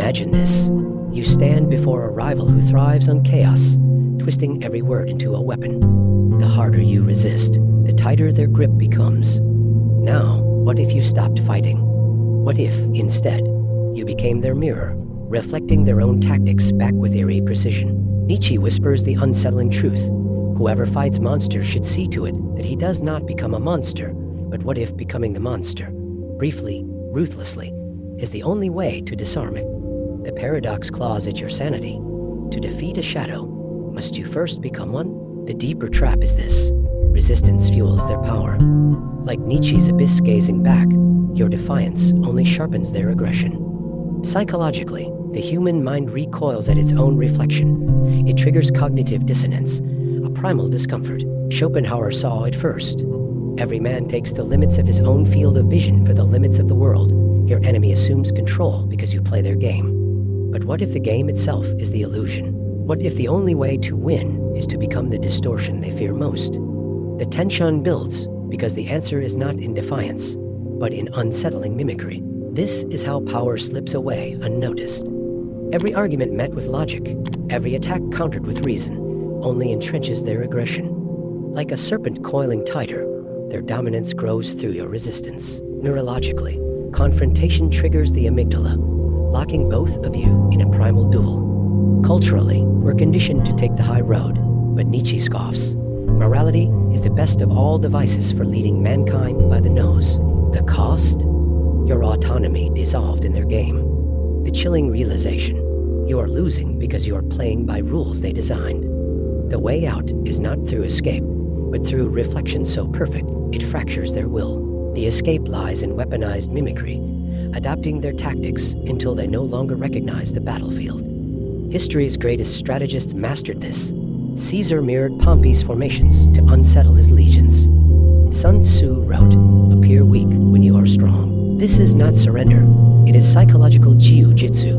Imagine this. You stand before a rival who thrives on chaos, twisting every word into a weapon. The harder you resist, the tighter their grip becomes. Now, what if you stopped fighting? What if, instead, you became their mirror, reflecting their own tactics back with eerie precision? Nietzsche whispers the unsettling truth. Whoever fights monsters should see to it that he does not become a monster. But what if becoming the monster, briefly, ruthlessly, is the only way to disarm it? The paradox claws at your sanity. To defeat a shadow, must you first become one? The deeper trap is this. Resistance fuels their power. Like Nietzsche's abyss gazing back, your defiance only sharpens their aggression. Psychologically, the human mind recoils at its own reflection. It triggers cognitive dissonance, a primal discomfort. Schopenhauer saw it first. Every man takes the limits of his own field of vision for the limits of the world. Your enemy assumes control because you play their game. But what if the game itself is the illusion? What if the only way to win is to become the distortion they fear most? The tension builds because the answer is not in defiance, but in unsettling mimicry. This is how power slips away unnoticed. Every argument met with logic, every attack countered with reason, only entrenches their aggression. Like a serpent coiling tighter, their dominance grows through your resistance. Neurologically, confrontation triggers the amygdala, locking both of you in a primal duel. Culturally, we're conditioned to take the high road, but Nietzsche scoffs. Morality is the best of all devices for leading mankind by the nose. The cost? Your autonomy dissolved in their game. The chilling realization, you are losing because you are playing by rules they designed. The way out is not through escape, but through reflection so perfect it fractures their will. The escape lies in weaponized mimicry, adapting their tactics until they no longer recognize the battlefield. History's greatest strategists mastered this. Caesar mirrored Pompey's formations to unsettle his legions. Sun Tzu wrote, "Appear weak when you are strong." This is not surrender, it is psychological jiu-jitsu.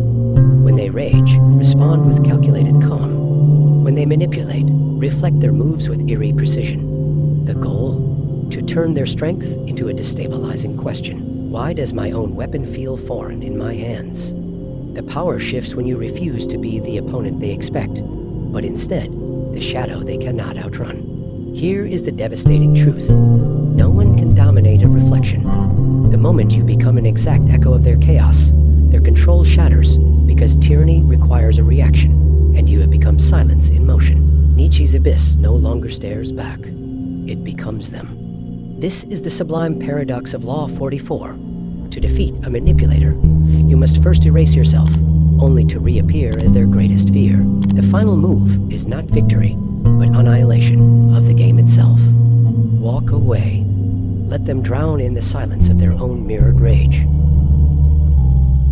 When they rage, respond with calculated calm. When they manipulate, reflect their moves with eerie precision. The goal? To turn their strength into a destabilizing question. Why does my own weapon feel foreign in my hands? The power shifts when you refuse to be the opponent they expect, but instead, the shadow they cannot outrun. Here is the devastating truth. No one can dominate a reflection. The moment you become an exact echo of their chaos, their control shatters because tyranny requires a reaction, and you have become silence in motion. Nietzsche's abyss no longer stares back. It becomes them. This is the sublime paradox of Law 44. To defeat a manipulator, you must first erase yourself, only to reappear as their greatest fear. The final move is not victory, but annihilation of the game itself. Walk away. Let them drown in the silence of their own mirrored rage.